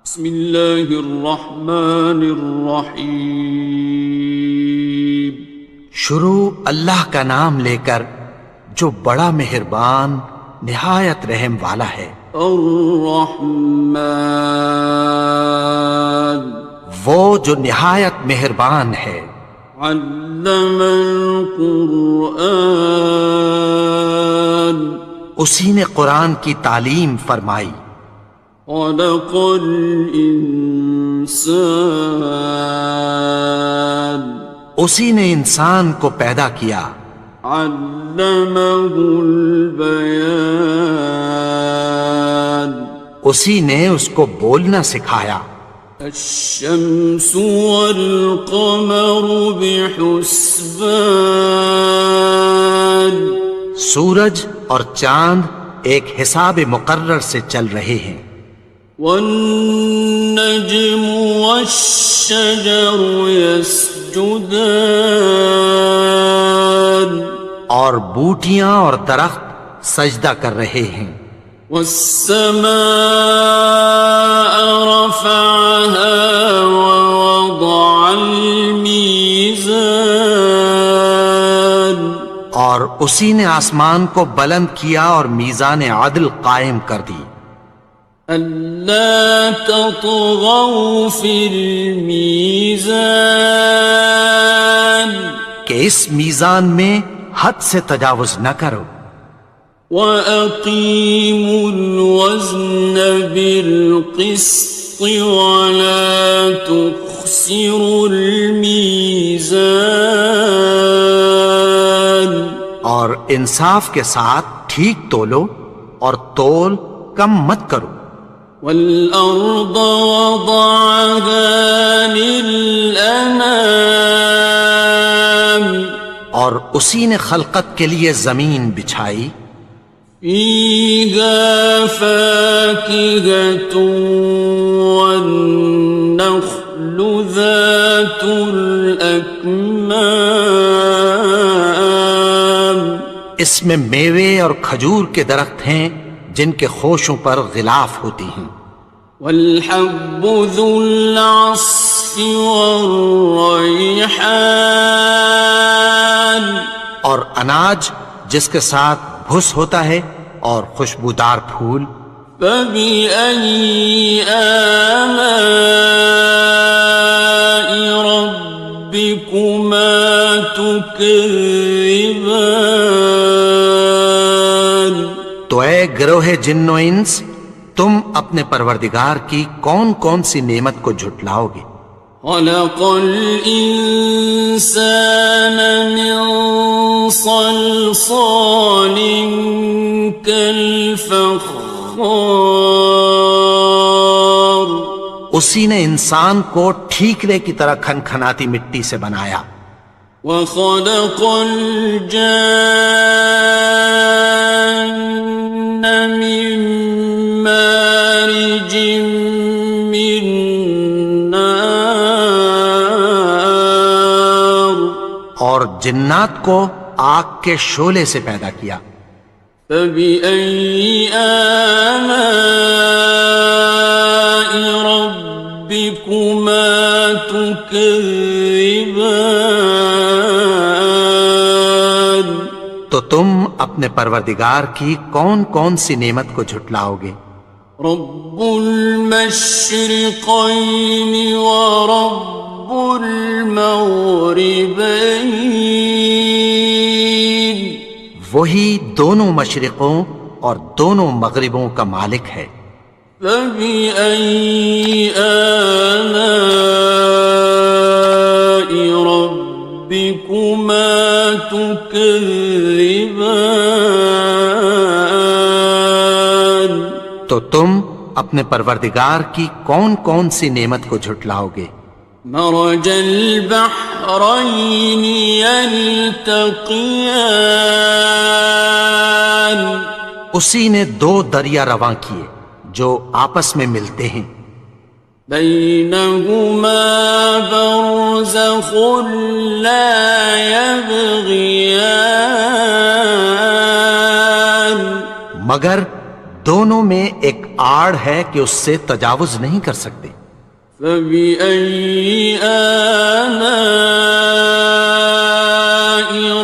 بسم اللہ الرحمن الرحیم۔ شروع اللہ کا نام لے کر جو بڑا مہربان نہایت رحم والا ہے۔ الرحمن، وہ جو نہایت مہربان ہے۔ علم القرآن، اسی نے قرآن کی تعلیم فرمائی۔ خلق الانسان، اسی نے انسان کو پیدا کیا۔ علمہ البیان، اسی نے اس کو بولنا سکھایا۔ الشمس والقمر بحسبان، سورج اور چاند ایک حساب مقرر سے چل رہے ہیں۔ والنجم والشجر يسجدان، اور بوٹیاں اور درخت سجدہ کر رہے ہیں۔ والسماء رفعها ووضع الميزان، اور اسی نے آسمان کو بلند کیا اور میزان عدل قائم کر دی۔ ألا تطغوا في الميزان، کہ اس میزان میں حد سے تجاوز نہ کرو۔ وَأَقِيمُوا الْوَزْنَ بِالْقِسْطِ وَلَا تُخْسِرُوا الْمِيزَانَ، اور انصاف کے ساتھ ٹھیک تولو اور تول کم مت کرو۔ وَالْأَرْضَ وَضَعَهَا لِلْأَنَامِ، اور اسی نے خلقت کے لیے زمین بچھائی۔ فِيهَا فَاكِهَةٌ وَالنَّخْلُ ذَاتُ الْأَكْمَامِ، اس میں میوے اور کھجور کے درخت ہیں جن کے خوشوں پر غلاف ہوتی ہیں۔ وَالْحَبُّ ذُو الْعَصْفِ وَالرَّيْحَانِ، اور اناج جس کے ساتھ بھس ہوتا ہے اور خوشبودار پھول۔ فَبِأَيِّ آلَاءِ رَبِّكُمَا تُكَذِّبَانِ، تو اے گروہ جن و انس، تم اپنے پروردگار کی کون کون سی نعمت کو جھٹلاؤ گے؟ خَلَقَ الْإِنسَانَ مِنْ صَلْصَالٍ كَالْفَخَّارِ، اسی نے انسان کو ٹھیکرے کی طرح کھنکھناتی مٹی سے بنایا۔ وَخَلَقَ الْجَانَّ مِن مَّارِجٍ مِّن نَّارٍ، اور جنات کو آگ کے شعلے سے پیدا کیا۔ فَبِأَيِّ آلَاءِ رَبِّكُمَا تُكَذِّبَانِ، تو تم اپنے پروردگار کی کون کون سی نعمت کو جھٹلاؤ گے؟ رب المشرقين ورب المغربين، وہی دونوں مشرقوں اور دونوں مغربوں کا مالک ہے۔ فبأي آلاء ربكما تكذبان، تو تم اپنے پروردگار کی کون کون سی نعمت کو جھٹلاؤ گے؟ مرج البحرين يلتقيان، اسی نے دو دریا رواں کیے جو آپس میں ملتے ہیں۔ بينهما برزخ لا يبغيان، مگر دونوں میں ایک آڑ ہے کہ اس سے تجاوز نہیں کر سکتے۔ فبأي آلاء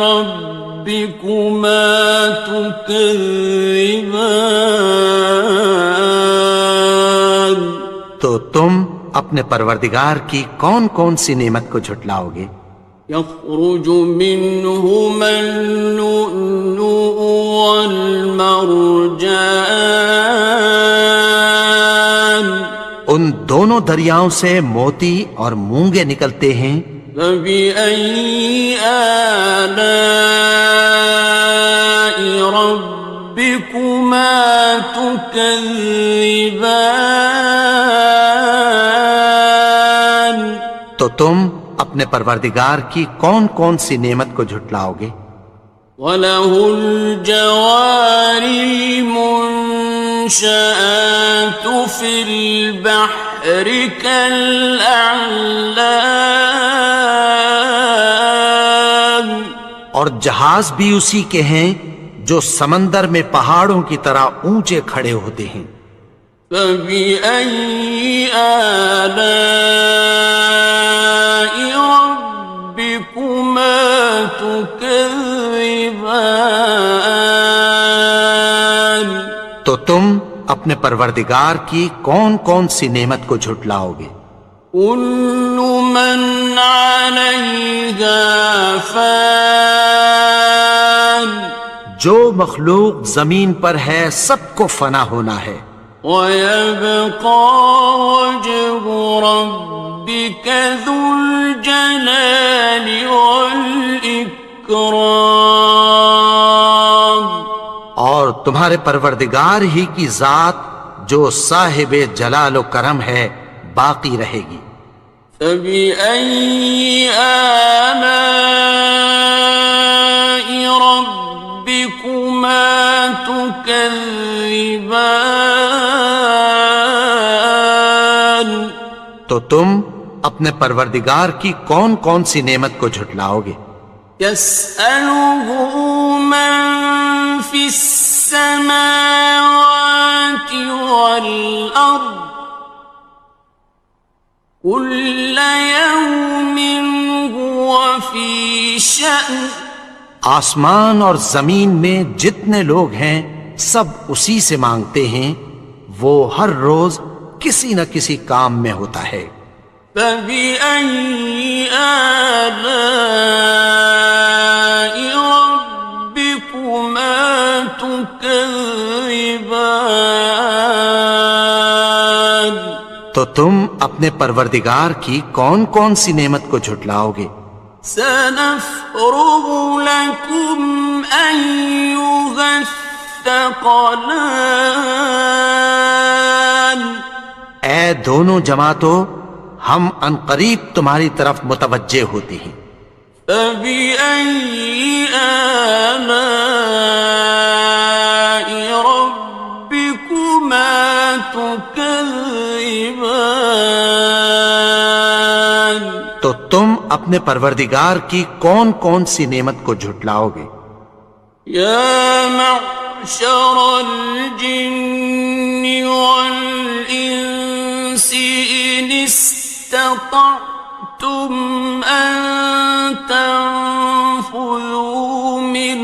ربكما تكذبان؟ تو تم اپنے پروردگار کی کون کون سی نعمت کو جھٹلاؤ گے؟ يخرج منهما اللؤلؤ والمرجان، ان دونوں دریاؤں سے موتی اور مونگے نکلتے ہیں۔ فبأي آلاء ربكما تكذبان؟ تو تم اپنے پروردگار کی کون کون سی نعمت کو جھٹلاؤ گے؟ وَلَهُ الْجَوَارِ الْمُنشَآتُ فِي الْبَحْرِ كَالْأَعْلَامِ، اور جہاز بھی اسی کے ہیں جو سمندر میں پہاڑوں کی طرح اونچے کھڑے ہوتے ہیں۔ فَبِأَيِّ آلَاءِ رَبِّكُمَا تُكَذِّبَانِ؟ تو تم اپنے پروردگار کی کون کون سی نعمت کو جھٹلاؤ گے؟ كُلُّ مَنْ عَلَيْهَا فَانٍ، جو مخلوق زمین پر ہے سب کو فنا ہونا ہے۔ وَيَبْقَى وَجْهُ رَبِّكَ ذُو الْجَلَالِ وَالْإِكْرَامِ، اور تمہارے پروردگار ہی کی ذات جو صاحب جلال و کرم ہے باقی رہے گی۔ فَبِأَيِّ آلَاءِ رَبِّكُمَا تُكَذِّبَانِ؟ تو تم اپنے پروردگار کی کون کون سی نعمت کو جھٹلاؤ گے؟ يَسْأَلُهُ مَن فِي السَّمَاوَاتِ وَالْأَرْضِ كُلَّ يَوْمٍ هُوَ فِي شَأْنٍ، آسمان اور زمین میں جتنے لوگ ہیں سب اسی سے مانگتے ہیں، وہ ہر روز کسی نہ کسی کام میں ہوتا ہے۔ فَبِأَيِّ آلَاءِ رَبِّكُمَا تُكَذِّبَانِ؟ تو تم اپنے پروردگار کی کون کون سی نعمت کو جھٹلاؤ گے؟ سَنَفْرُغُ لَكُمْ أَيُّهَ الثَّقَلَانِ، اے دونوں جماعتوں، ہم عنقریب تمہاری طرف متوجہ ہوتے ہیں۔ فَبِأَيِّ آلَاءِ رَبِّكُمَا تُكَذِّبَانِ؟ تو تم اپنے پروردگار کی کون کون سی نعمت کو جھٹلاؤ گے؟ يَا مَعْشَرَ الْجِنِّ وَالْإِنسِ إِنِ اسْتَطَعْتُمْ أَن تَنفُذُوا مِنْ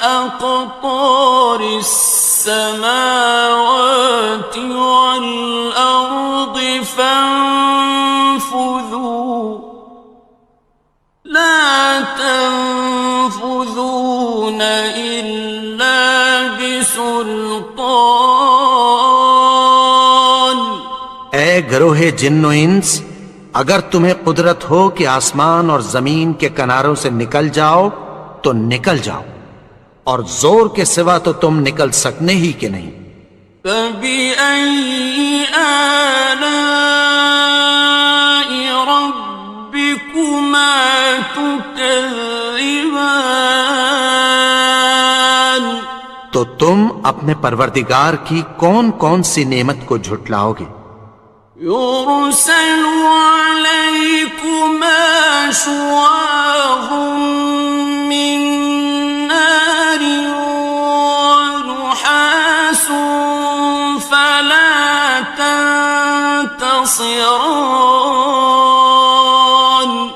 أَقْطَارِ السَّمَاوَاتِ وَالْأَرْضِ فَانفُذُوا لَا تَنفُذُونَ إِلَّا بِسُلْطَانٍ۔ اے گروہ جن و انس، اگر تمہیں قدرت ہو کہ آسمان اور زمین کے کناروں سے نکل جاؤ تو نکل جاؤ، اور زور کے سوا تو تم نکل سکنے ہی کے نہیں۔ فَبِأَيِّ آلَاءِ رَبِّكُمَا تُكَذِّبَانِ؟ تو تم اپنے پروردگار کی کون کون سی نعمت کو جھٹلاؤ گے؟ يُرْسَلُ عَلَيْكُمَا شُوَاظٌ مِّن نَّارٍ وَنُحَاسٌ خاصران.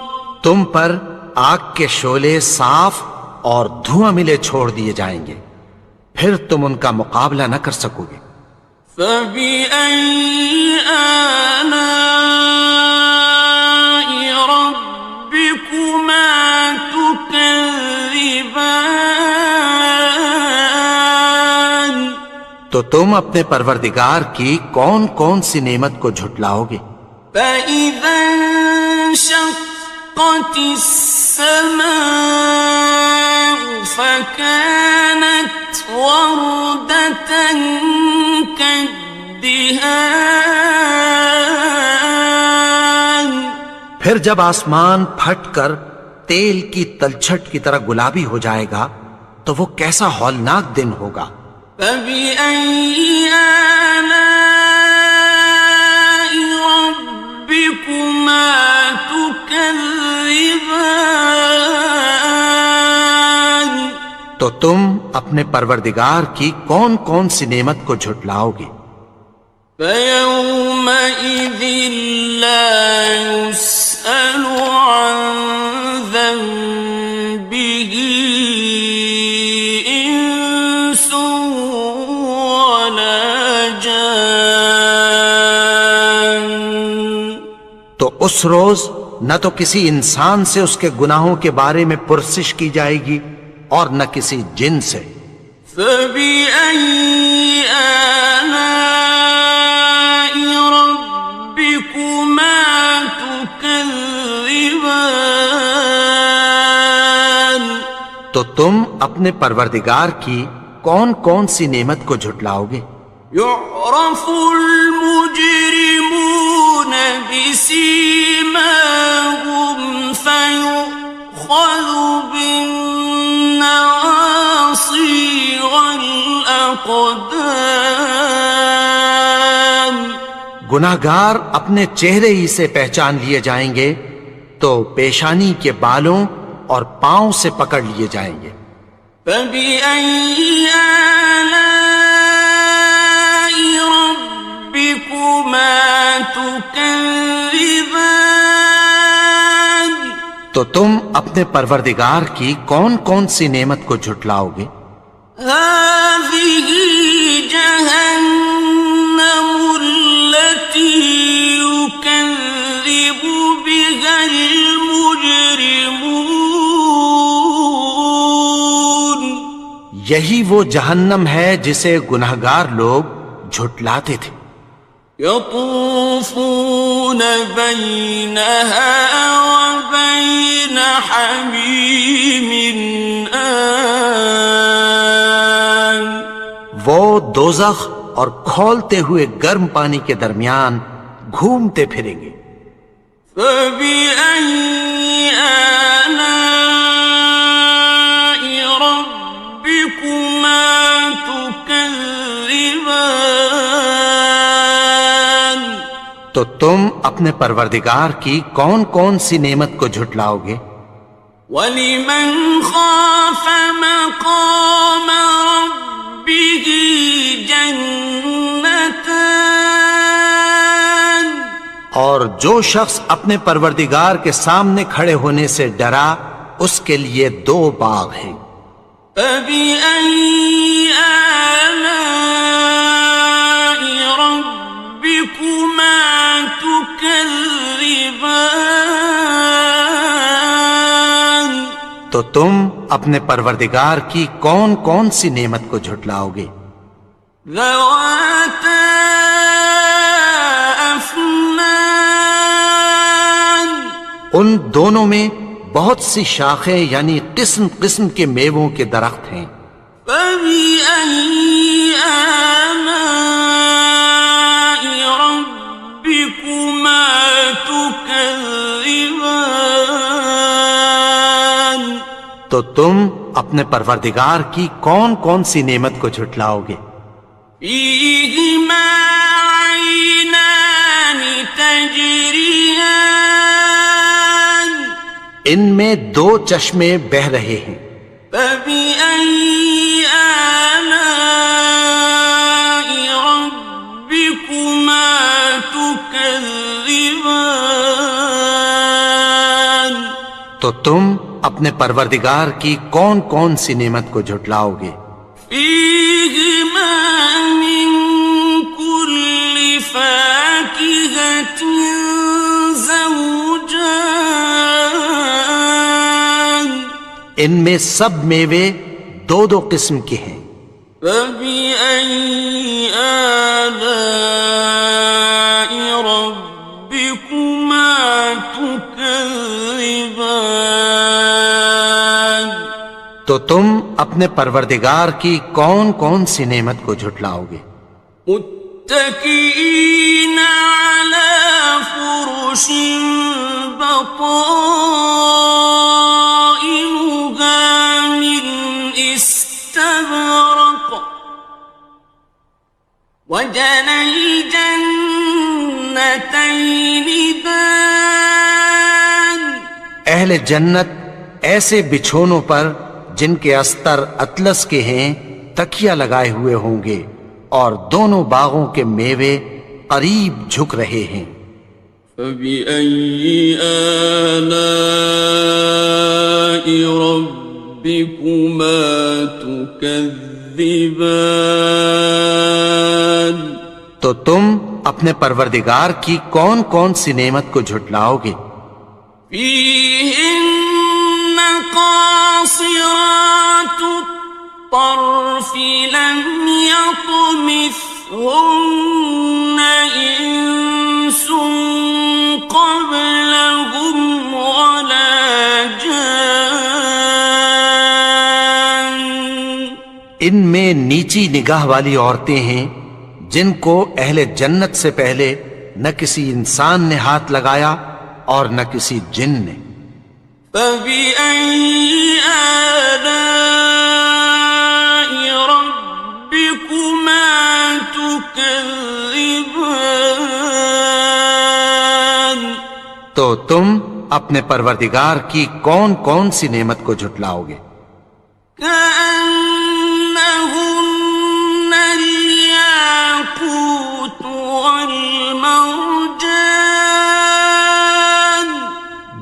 تم پر آگ کے شعلے صاف اور دھواں ملے چھوڑ دیے جائیں گے، پھر تم ان کا مقابلہ نہ کر سکو گے۔ فبأي آلاء ربكما تكذبان. تو تم اپنے پروردگار کی کون کون سی نعمت کو جھٹلاؤ گے؟ فإذا انشقت السماء فكانت وردة كالدهان. پھر جب آسمان پھٹ کر تیل کی تلچھٹ کی طرح گلابی ہو جائے گا تو وہ کیسا ہولناک دن ہوگا۔ فبأي آلاء ربكما تكذبان. تو تم اپنے پروردگار کی کون کون سی نعمت کو جھٹلاؤ گے؟ فيومئذ لا يسأل عن ذنبه إنس ولا جان. تو اس روز نہ تو کسی انسان سے اس کے گناہوں کے بارے میں پرسش کی جائے گی اور نہ کسی جن سے۔ فبأي آلاء ربكما تكذبان. تو تم اپنے پروردگار کی کون کون سی نعمت کو جھٹلاؤ گے؟ يعرف المجرمون بسيماهم فيؤخذ بالنواصي والأقدام. گناہگار اپنے چہرے ہی سے پہچان لیے جائیں گے تو پیشانی کے بالوں اور پاؤں سے پکڑ لیے جائیں گے۔ فبأي آلاء ربكما تكذبان. تو تم اپنے پروردگار کی کون کون سی نعمت کو جھٹلاؤ گے؟ هذه جهنم التي يكذب بها المجرمون. یہی وہ جہنم ہے جسے گناہگار لوگ جھٹلاتے تھے۔ يطوفون بينها وبين حميم آن. وہ دوزخ اور کھولتے ہوئے گرم پانی کے درمیان گھومتے پھریں گے۔ فبأي آلاء ربكما تكذبان. تو تم اپنے پروردگار کی کون کون سی نعمت کو جھٹلاؤ گے؟ وَلِمَنْ خَافَ مَقَامَ رَبِّهِ جَنَّتَانِ. اور جو شخص اپنے پروردگار کے سامنے کھڑے ہونے سے ڈرا اس کے لیے 2 باغ ہیں۔ فَبِأَيِّ آلَاءِ رَبِّكُمَا تُكَذِّبَانِ. تو تم اپنے پروردگار کی کون کون سی نعمت کو جھٹلاؤ گے؟ ذَوَاتَا أَفْنَانٍ. ان دونوں میں بہت سی شاخیں یعنی قسم قسم کے میووں کے درخت ہیں۔ فَبِأَيِّ آلَاءِ رَبِّكُمَا تُكَذِّبَانِ. تو تم اپنے پروردگار کی کون کون سی نعمت کو جھٹلاؤ گے؟ فِيهِمَا عَيْنَانِ تَجْرِيَانِ. ان میں 2 چشمے بہہ رہے ہیں۔ فَبِأَيِّ آلَاءِ رَبِّكُمَا تُكَذِّبَانِ. تو تم اپنے پروردگار کی کون کون سی نعمت کو جھٹلاؤ گے؟ فيهما من كل فاكهة زوجان ان میں سب میوے دو دو قسم کے ہیں۔ فبأي آلاء ربكما تكذبان تو تم اپنے پروردگار کی کون کون سی نعمت کو جھٹلاؤ گے؟ متكئين على فرش بطائنها من استبرق وجنى الجنتين دان اہل جنت ایسے بچھونوں پر جن کے استر اطلس کے ہیں تکیہ لگائے ہوئے ہوں گے، اور دونوں باغوں کے میوے قریب جھک رہے ہیں۔ فبأي آلاء ربكما تكذبان تو تم اپنے پروردگار کی کون کون سی نعمت کو جھٹلاؤ گے؟ فيهن قاصرات الطرف لم يطمثهن إنس قبلهم ولا جان ان میں نیچی نگاہ والی عورتیں ہیں جن کو اہل جنت سے پہلے نہ کسی انسان نے ہاتھ لگایا اور نہ کسی جن نے۔ فبأي آلاء ربكما تكذبان تو تم اپنے پروردگار کی کون کون سی نعمت کو جھٹلاؤ گے؟ كأنهن الياقوت والمرجان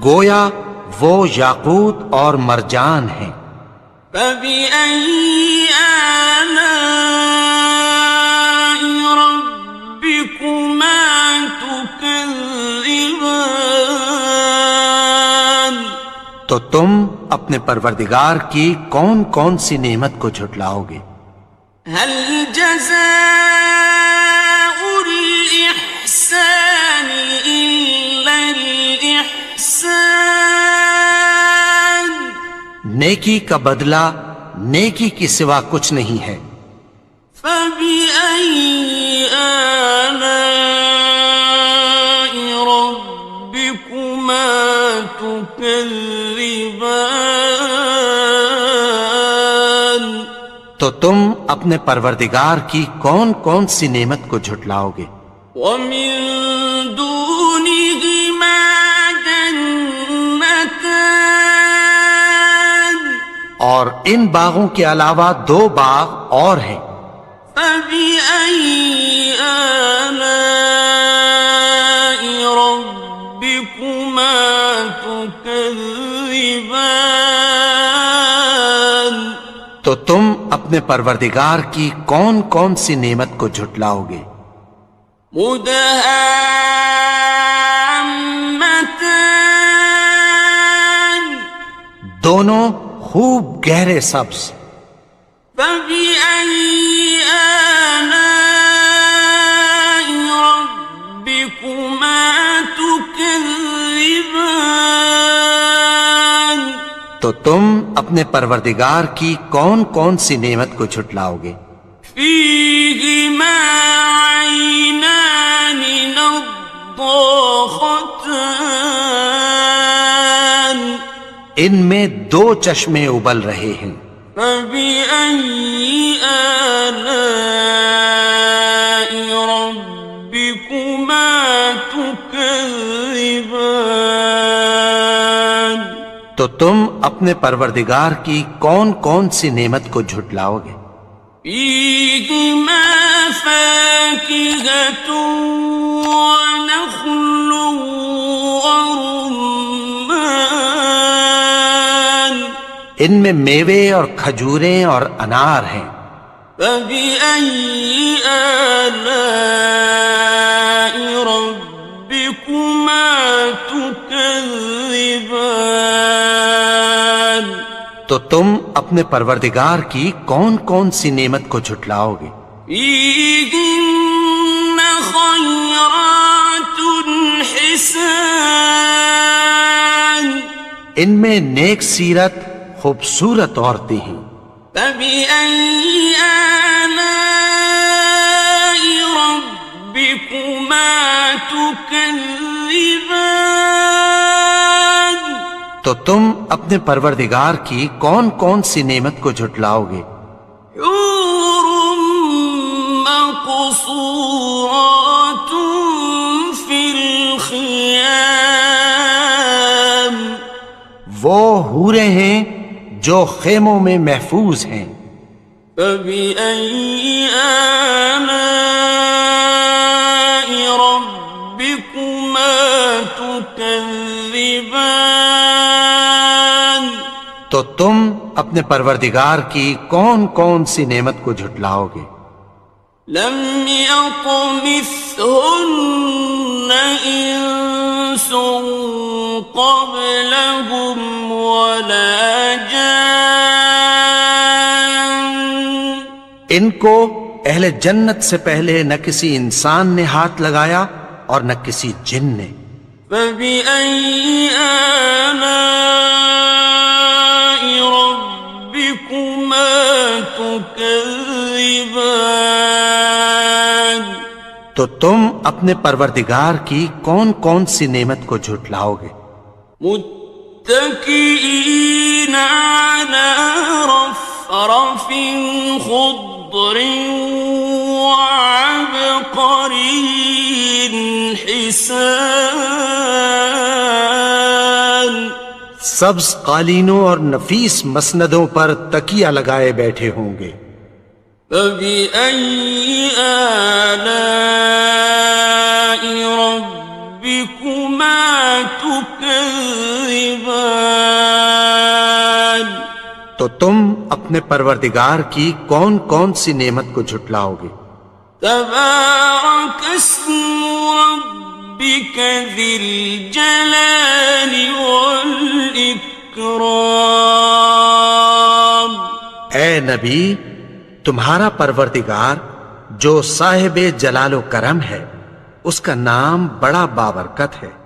گویا وہ یاقوت اور مرجان ہیں۔ فبأي آلاء ربكما تكذبان تو تم اپنے پروردگار کی کون کون سی نعمت کو جھٹلاؤ گے؟ هل جزاء الإحسان إلا الإحسان نیکی کا بدلہ نیکی کی سوا کچھ نہیں ہے۔ فبأي آلاء ربكما تكذبان تو تم اپنے پروردگار کی کون کون سی نعمت کو جھٹلاؤ گے؟ ومن دونهما جنتان اور ان باغوں کے علاوہ دو باغ اور ہیں۔ فبأي آلاء ربكما تكذبان تو تم اپنے پروردگار کی کون کون سی نعمت کو جھٹلاؤ گے؟ مدهامتان دونوں خوب گہرے سبز۔ فبأي آلاء ربكما تكذبان تو تم اپنے پروردگار کی کون کون سی نعمت کو جھٹلاؤ گے؟ فيهما عينان نضاختان ان میں دو چشمے ابل رہے ہیں۔ فبأي آلاء ربكما تكذبان تو تم اپنے پروردگار کی کون کون سی نعمت کو جھٹلاؤ گے؟ فيهما فاكهة ونخل ورمان ان میں میوے اور کھجوریں اور انار ہیں۔ فبأي آلاء ربكما تكذبان؟ تو تم اپنے پروردگار کی کون کون سی نعمت کو جھٹلاؤ گے؟ فيهن خيرات حسان، ان میں نیک سیرت خوبصورت عورتیں ہیں۔ فبأي آلاء ربكما تكذبان؟ تو تم اپنے پروردگار کی کون کون سی نعمت کو جھٹلاؤ گے؟ حور مقصورات في الخيام، وہ حوریں ہیں جو خیموں میں محفوظ ہیں۔ فبأي آلاء ربكما تكذبان؟ تو تم اپنے پروردگار کی کون کون سی نعمت کو جھٹلاؤ گے؟ لم يطمثهن إنس قبلهم ولا جان، ان کو اہل جنت سے پہلے نہ کسی انسان نے ہاتھ لگایا اور نہ کسی جن نے۔ فبأي آلاء ربكما تكذبان؟ تو تم اپنے پروردگار کی کون کون سی نعمت کو جھٹلاؤ گے؟ متكئين على رفرف خضر وعبقري حسان، سبز قالینوں اور نفیس مسندوں پر تکیہ لگائے بیٹھے ہوں گے۔ فبأي آلاء ربكما تكذبان؟ تو تم اپنے پروردگار کی کون کون سی نعمت کو جھٹلاؤ گے؟ تبارك اسم ربك ذي الجلال والإكرام۔ اے نبی، تمہارا پروردگار جو صاحب جلال و کرم ہے، اس کا نام بڑا بابرکت ہے۔